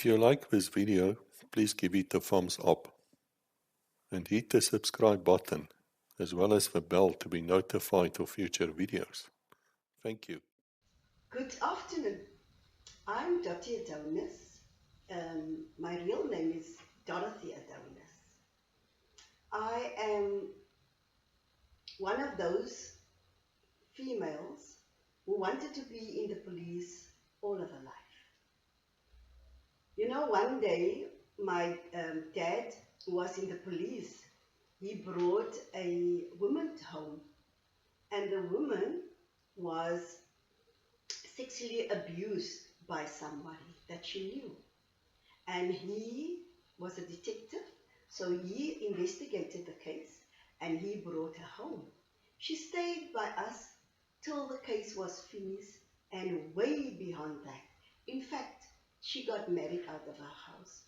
If you like this video, please give it a thumbs up and hit the subscribe button as well as the bell to be notified of future videos. Thank you. Good afternoon. I'm Dotty Adonis. My real name is Dotty Adonis. I am one of those females who wanted to be in the police all of her life. You know, one day my dad, who was in the police, he brought a woman home, and the woman was sexually abused by somebody that she knew. And he was a detective, so he investigated the case and he brought her home. She stayed by us till the case was finished and way beyond that. In fact, she got married out of her house.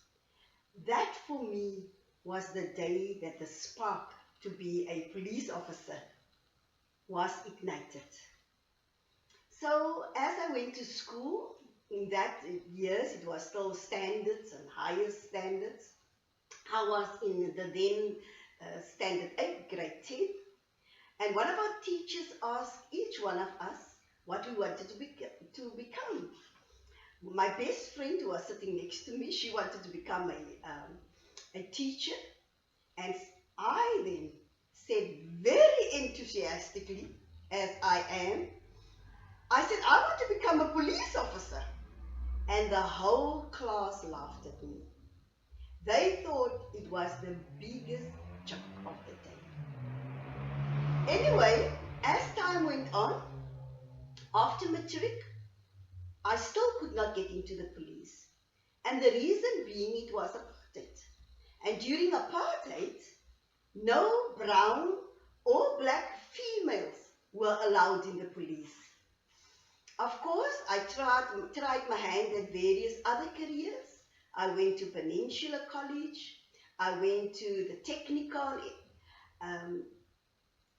That for me was the day that the spark to be a police officer was ignited. So as I went to school, in that years it was still standards and higher standards. I was in the then standard 8, grade 10. And one of our teachers asked each one of us what we wanted to become. My best friend who was sitting next to me, she wanted to become a teacher. And I then said very enthusiastically, as I am, I said, I want to become a police officer. And the whole class laughed at me. They thought it was the biggest joke of the day. Anyway, as time went on, after matric, I still could not get into the police. And the reason being it was apartheid. And during apartheid, no brown or black females were allowed in the police. Of course, I tried my hand at various other careers. I went to Peninsula College. I went to the technical,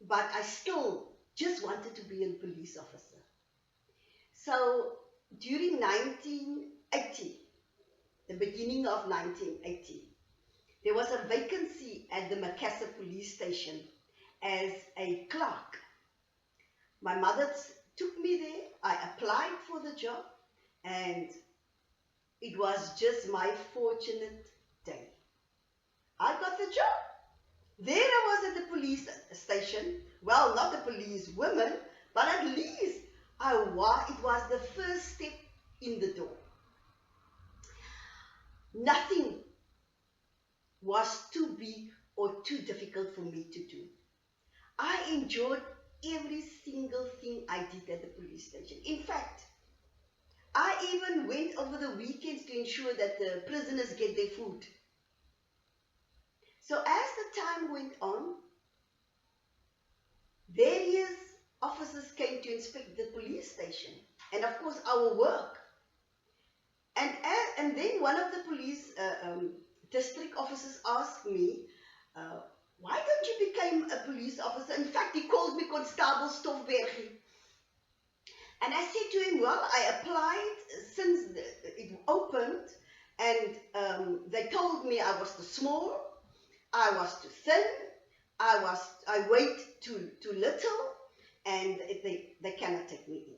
but I still just wanted to be a police officer. So during 1980, the beginning of 1980, there was a vacancy at the Macassar police station as a clerk. My mother took me there. I applied for the job, and it was just my fortunate day. I got the job. There I was at the police station. Well, not the police woman, but at least it was the first step in the door. Nothing was too big or too difficult for me to do. I enjoyed every single thing I did at the police station. In fact, I even went over the weekends to ensure that the prisoners get their food. So as the time went on, various officers came to inspect the police station and of course our work. And then one of the police district officers asked me, why don't you become a police officer? In fact, he called me Constable Stoffbergie. And I said to him, well, I applied since it opened, and they told me I was too small, I was too thin, I weighed too little, and they cannot take me in.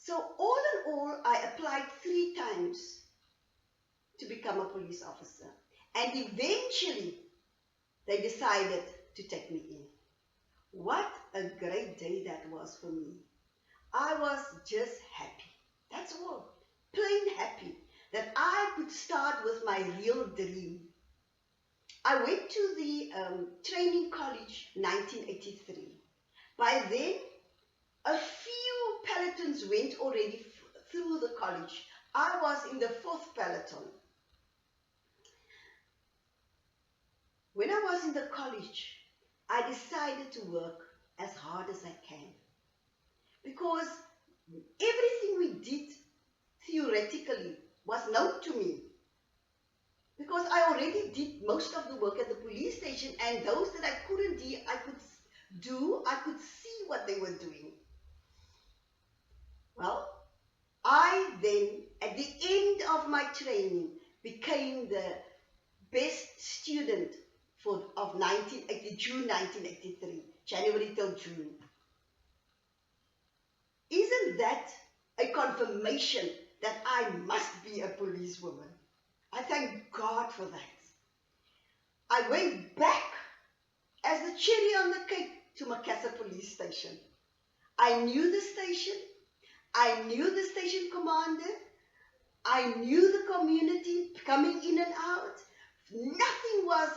So all in all, I applied 3 times to become a police officer. And eventually, they decided to take me in. What a great day that was for me. I was just happy. That's all. Plain happy that I could start with my real dream. I went to the training college 1983. By then, a few pelotons went already through the college. I was in the 4th peloton. When I was in the college, I decided to work as hard as I can. Because everything we did theoretically was known to me. Because I already did most of the work at the police station, and those that I couldn't do, I could see what they were doing. Well, I then, at the end of my training, became the best student of 1980, June 1983, January till June. Isn't that a confirmation that I must be a policewoman? I thank God for that. I went back as the cherry on the cake to Macassar police station. I knew the station. I knew the station commander. I knew the community coming in and out. Nothing was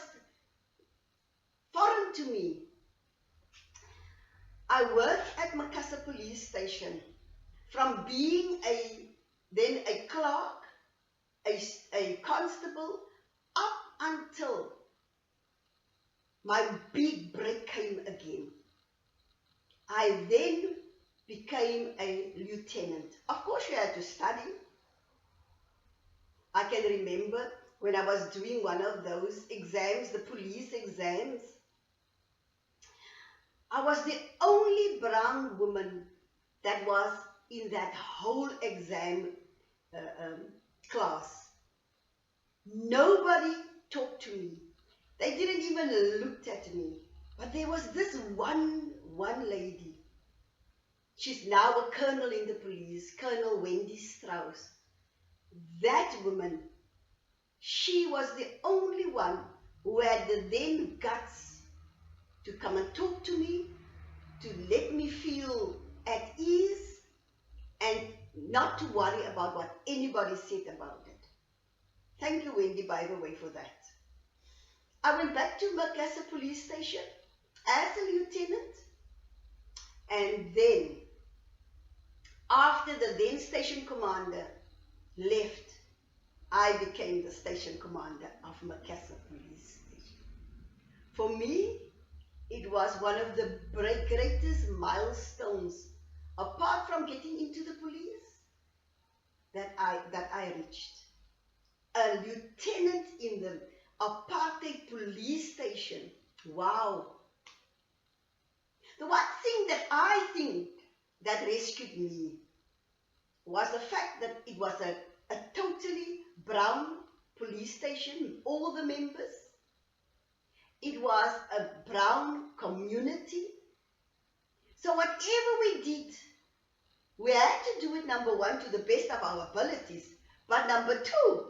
foreign to me. I worked at Macassar police station from being then a clerk, a constable, up until my big break came again. I then became a lieutenant. Of course, you had to study. I can remember when I was doing one of those exams, the police exams, I was the only brown woman that was in that whole exam class. Nobody talked to me. They didn't even look at me. But there was this one lady. She's now a colonel in the police, Colonel Wendy Strauss. That woman, she was the only one who had the then guts to come and talk to me, to let me feel at ease and not to worry about what anybody said about it. Thank you, Wendy, by the way, for that. I went back to Macassar police station as a lieutenant, and then after the then station commander left, I became the station commander of Macassar police station. For me, it was one of the greatest milestones, apart from getting into the police, that I reached. A lieutenant in the apartheid police station. Wow. The one thing that I think that rescued me was the fact that it was a totally brown police station, all the members. It was a brown community. So whatever we did, we had to do it, number one, to the best of our abilities. But number two,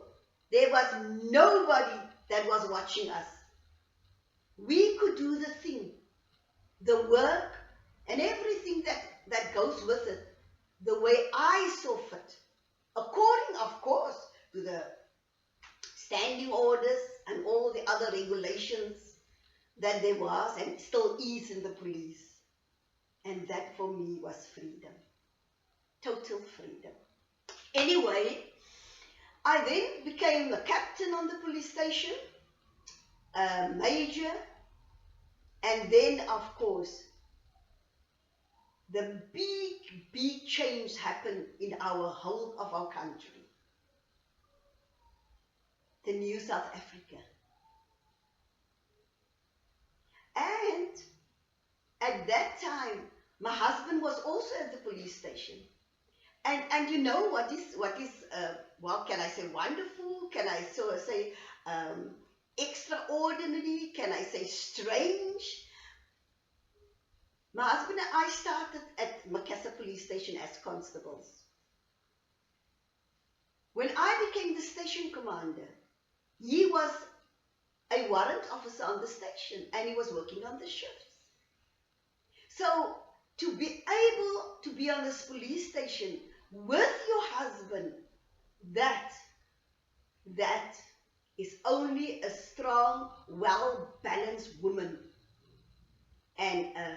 there was nobody that was watching us. We could do the thing, the work, and everything that goes with it, the way I saw fit, according, of course, to the standing orders and all the other regulations that there was and still is in the police. And that for me was freedom, total freedom. Anyway, I then became a captain on the police station, a major, and then, of course, the big change happened in our whole of our country. The new South Africa. And at that time, my husband was also at the police station. And you know what is well, can I say wonderful? Can I sort of say extraordinary? Can I say strange? My husband and I started at Macassar police station as constables. When I became the station commander, he was a warrant officer on the station and he was working on the shifts. So to be able to be on this police station with your husband, that is only a strong, well-balanced woman and a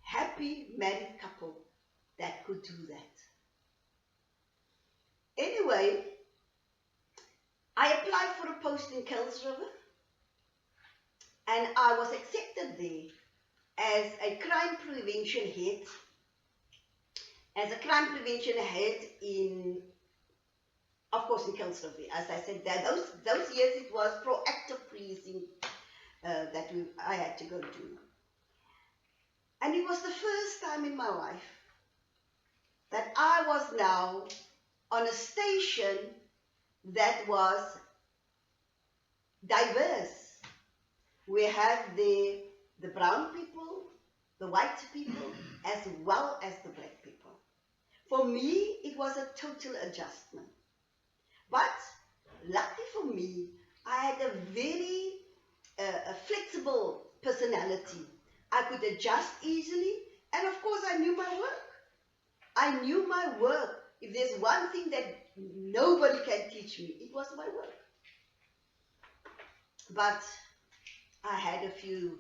happy married couple that could do that. Anyway, I applied for a post in Kuils River and I was accepted there as a crime prevention head. As a crime prevention head in, of course, in Kuils River. As I said, those years it was proactive policing that I had to go do. And it was the first time in my life that I was now on a station that was diverse. We had the brown people, the white people, as well as the black people. For me, it was a total adjustment. But luckily for me, I had a very a flexible personality. I could adjust easily, and of course I knew my work. I knew my work. If there's one thing that nobody can teach me, it was my work. But I had a few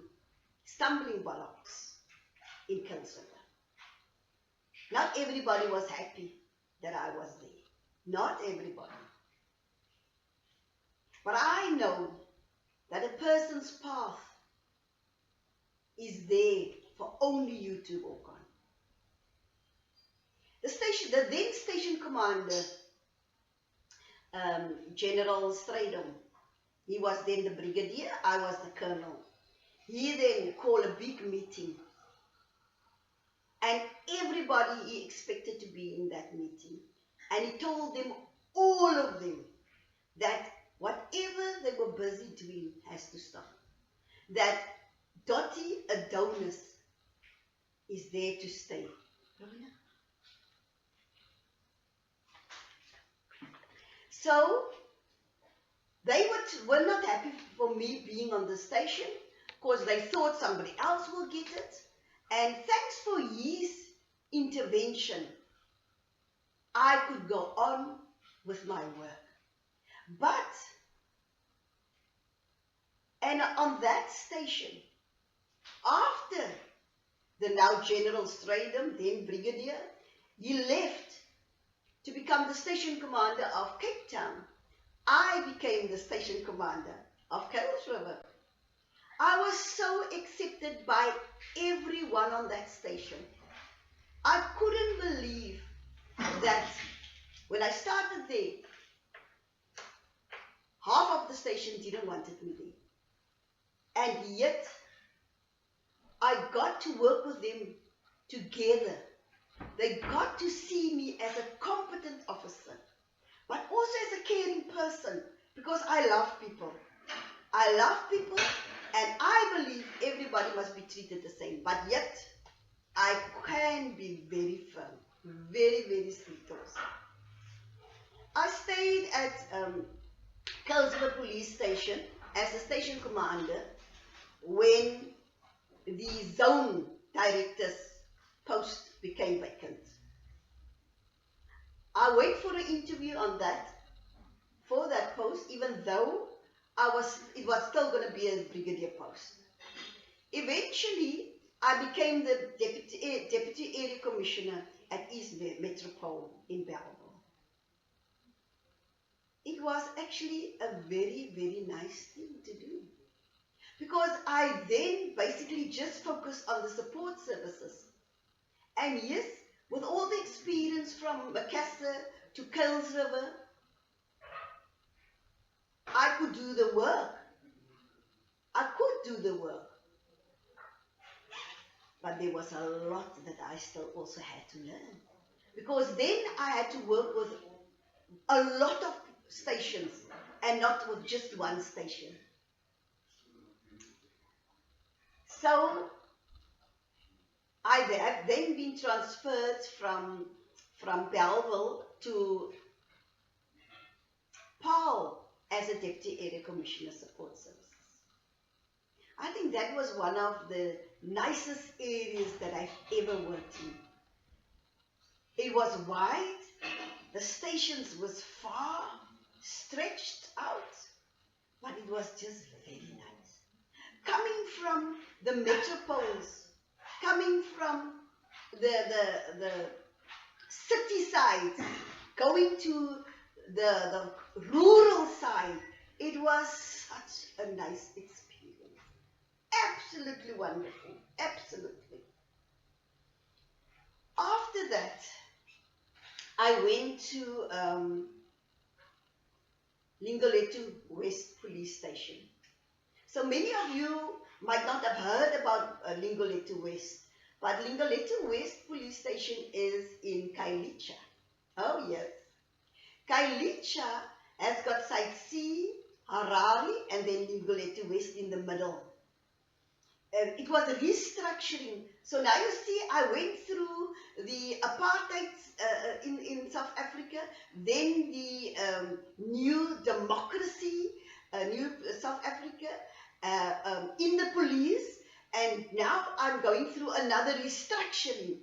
stumbling blocks in Kilsriver. Not everybody was happy that I was there. Not everybody. But I know that a person's path is there for only you to walk on. The then station commander, General Suid, he was then the brigadier, I was the colonel. He then called a big meeting, and everybody he expected to be in that meeting. And he told them, all of them, that whatever they were busy doing has to stop. That Dotty Adonis is there to stay. So they were not happy for me being on the station, because they thought somebody else will get it. And thanks for his intervention, I could go on with my work. But, and on that station, after the now General Suid, then Brigadier, he left to become the station commander of Cape Town. I became the station commander of Kilsriver. I was so accepted by everyone on that station. I couldn't believe that when I started there, half of the station didn't want me there. And yet, I got to work with them together. They got to see me as a competent officer, but also as a caring person, because I love people. I love people, and I believe everybody must be treated the same. But yet, I can be very firm, very, very sweet also. I stayed at Kilsriver Police Station as a station commander when the zone director's post became vacant. I went for an interview for that post, even though it was still going to be a brigadier post. Eventually, I became the deputy area commissioner at East Metropole in Bellville. It was actually a very, very nice thing to do, because I then basically just focused on the support services. And yes, with all the experience from Macassar to Kilsriver, I could do the work. I could do the work. But there was a lot that I still also had to learn. Because then I had to work with a lot of stations and not with just one station. So I have then been transferred from Bellville to Paarl as a Deputy Area Commissioner Support Services. I think that was one of the nicest areas that I've ever worked in. It was wide, the stations was far, stretched out, but it was just very nice. Coming from the metropoles, coming from the city sides, going to the rural side, it was such a nice experience. Absolutely wonderful, absolutely. After that, I went to Lingolethu West Police Station. So many of you might not have heard about Lingolethu West, but Lingolethu West Police Station is in Khayelitsha. Oh yes. Khayelitsha has got site C, Harare, and then Linguletto West in the middle. It was a restructuring. So now you see, I went through the apartheid in South Africa, then the new democracy, new South Africa, in the police, and now I'm going through another restructuring.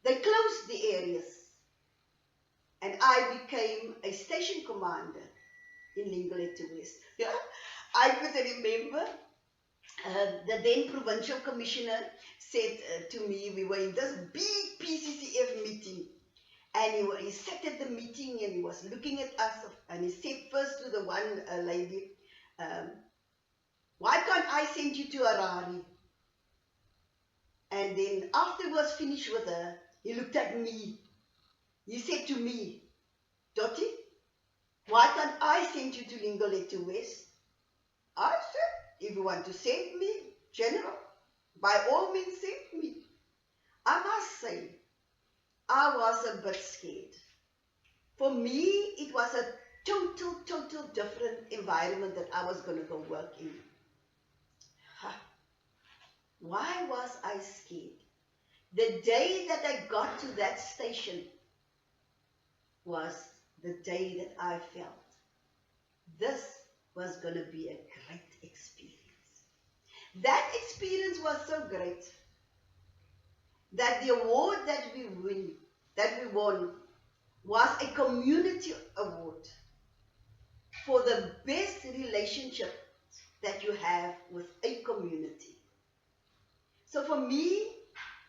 They closed the areas, and I became a station commander in Linguletto West. Yeah? I could remember the then provincial commissioner said to me, we were in this big PCCF meeting, and he sat at the meeting and he was looking at us, and he said first to the one lady, why can't I send you to Harare? And then after he was finished with her, he looked at me. He said to me, Dotty, why can't I send you to Linguletto West? I said, if you want to send me, General, by all means send me. I must say, I was a bit scared. For me, it was a total different environment that I was going to go work in. Why was I scared? The day that I got to that station was the day that I felt this was going to be a great experience. That experience was so great that the award that we won was a community award for the best relationship that you have with a community. So for me,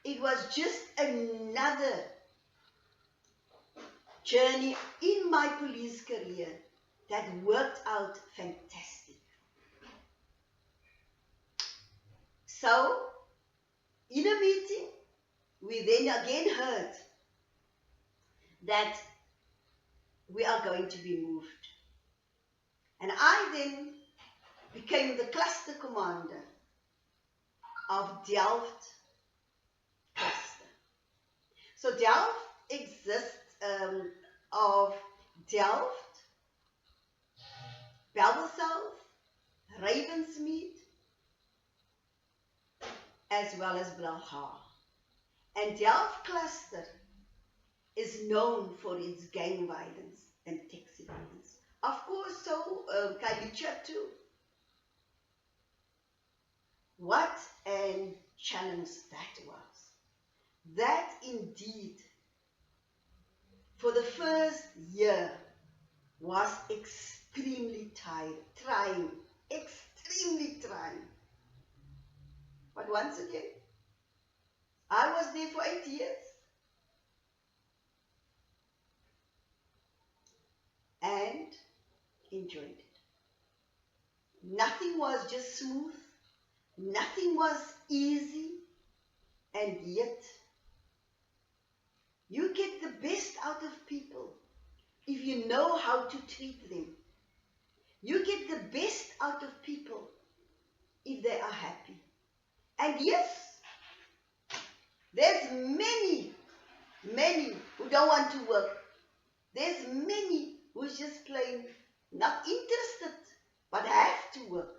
it was just another journey in my police career that worked out fantastic. So, in a meeting, we then again heard that we are going to be moved. And I then became the cluster commander of Delft cluster. So Delft exists of Delft, Bellville South, Ravensmead, as well as Blauhaar. And Delft cluster is known for its gang violence and taxi violence. Of course, so Kailicha too. What a challenge that was. That indeed, for the first year, was extremely trying, extremely trying. But once again, I was there for 8 years. And enjoyed it. Nothing was just smooth. Nothing was easy. And yet, you get the best out of people if you know how to treat them. You get the best out of people if they are happy. And yes, there's many who don't want to work. There's many who's just plain not interested, but have to work.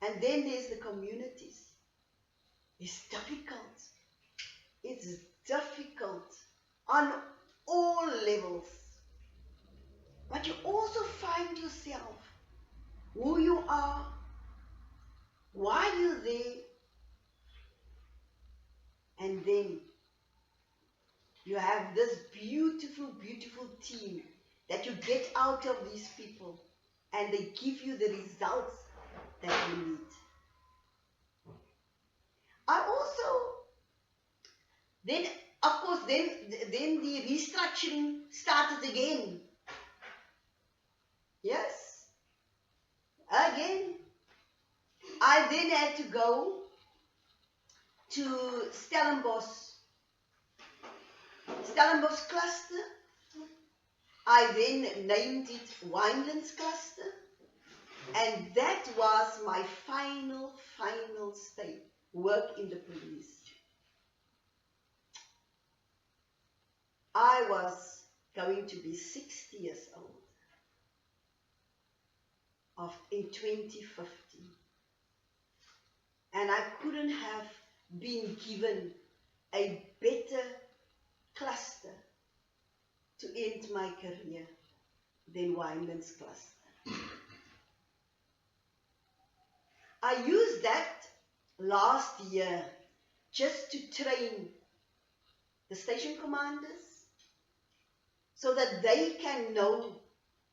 And then there's the communities. It's difficult. It's difficult on all levels. But you also find yourself, who you are, why you're there, and then you have this beautiful team that you get out of these people, and they give you the results that you need. I also, then of course, then the restructuring started again. Yes, again. I then had to go to Stellenbosch cluster. I then named it Winelands cluster, and that was my final stay, work in the police. I was going to be 60 years old in 2015. And I couldn't have been given a better cluster to end my career than Winelands cluster. I used that last year just to train the station commanders so that they can know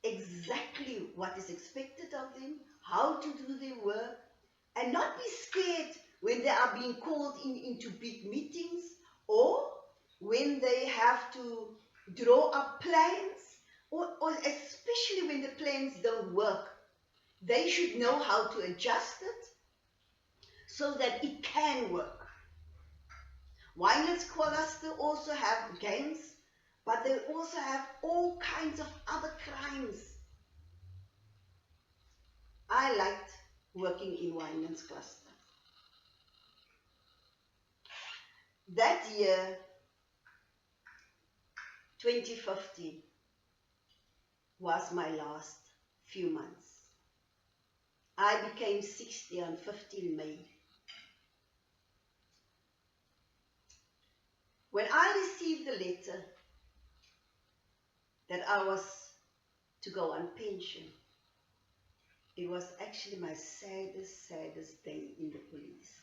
exactly what is expected of them, how to do their work, and not be scared when they are being called into big meetings or when they have to draw up plans, or especially when the plans don't work. They should know how to adjust it so that it can work. Winelands cluster also have gangs, but they also have all kinds of other crimes. I liked working in Winelands cluster. That year, 2015, was my last few months. I became 60 on 15 May. When I received the letter that I was to go on pension, it was actually my saddest day in the police.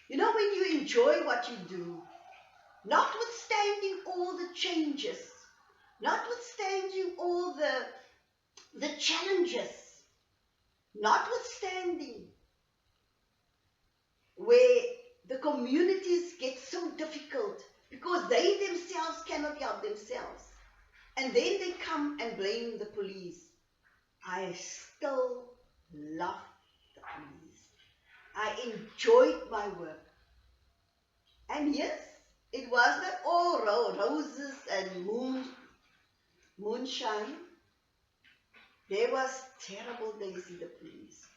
You know, when you enjoy what you do, notwithstanding all the changes, notwithstanding all the challenges, notwithstanding where the communities get so difficult because they themselves cannot help themselves, and then they come and blame the police, I still love the police. I enjoyed my work. And yes, it was not all roses and moonshine. There was terrible days in the police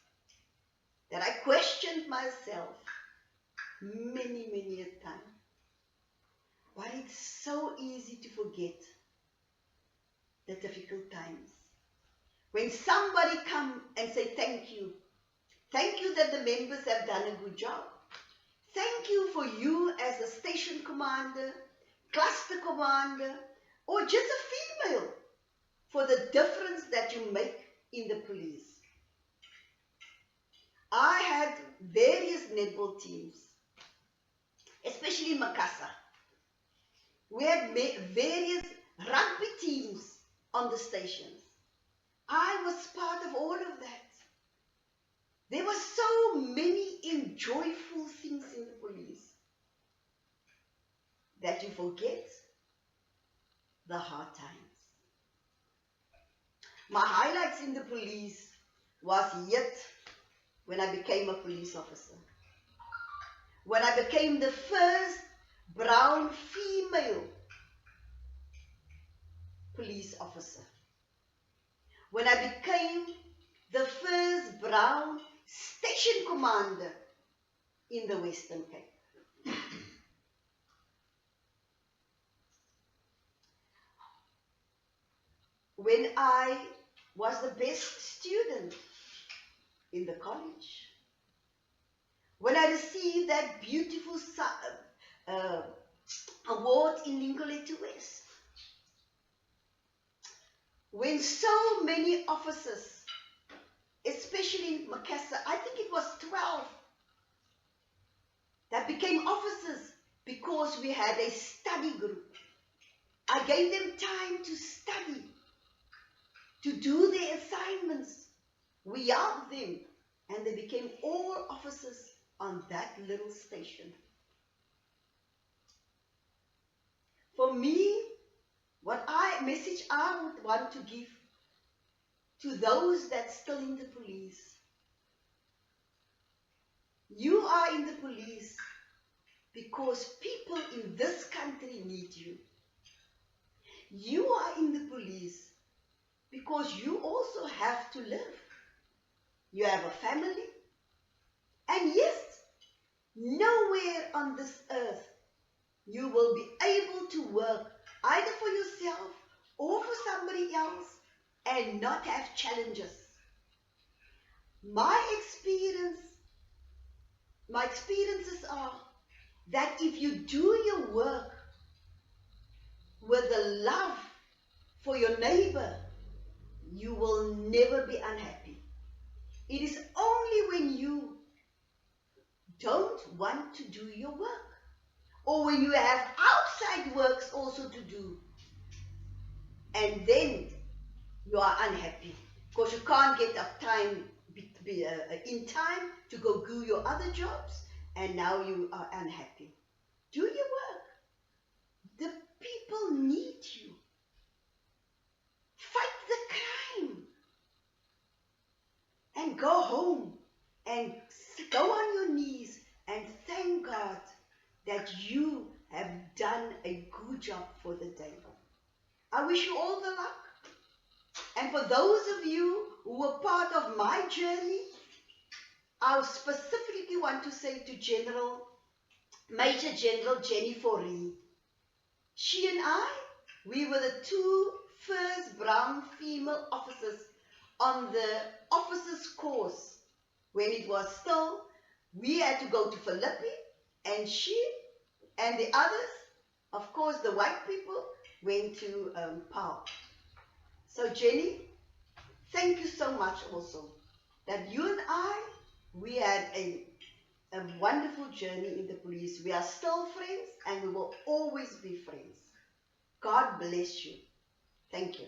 that I questioned myself many a time. But it's so easy to forget the difficult times. When somebody come and say thank you that the members have done a good job. Thank you for you as a station commander, cluster commander, or just a female, for the difference that you make in the police. I had various netball teams, especially in Makassar. We had various rugby teams on the stations. I was part of all of that. There were so many enjoyable things in the police that you forget the hard times. My highlights in the police was yet when I became a police officer. When I became the first brown female police officer. When I became the first brown station commander in the Western Cape. When I was the best student in the college. When I received that beautiful award in Lincoln West. When so many officers, especially in Makassar, I think it was 12, that became officers because we had a study group. I gave them time to study, to do their assignments. We helped them, and they became all officers on that little station. For me, what message I would want to give to those that still in the police. You are in the police because people in this country need you. You are in the police because you also have to live. You have a family. And yes, nowhere on this earth you will be able to work either for yourself or for somebody else and not have challenges. My experiences are that if you do your work with the love for your neighbor, you will never be unhappy. It is only when you don't want to do your work, or when you have outside works also to do, and then you are unhappy because you can't get up time in time to go do your other jobs, and now you are unhappy. Do your work. The people need you. Fight the crime and go home and go on your knees and thank God that you have done a good job for the day. I wish you all the luck. And for those of you who were part of my journey, I specifically want to say to Major General Jenny Forrie, she and I, we were the two first brown female officers on the officers course when it was still, we had to go to Philippi, and she and the others, of course the white people, went to PAL. So Jenny, thank you so much also that you and I, we had a wonderful journey in the police. We are still friends and we will always be friends. God bless you. Thank you.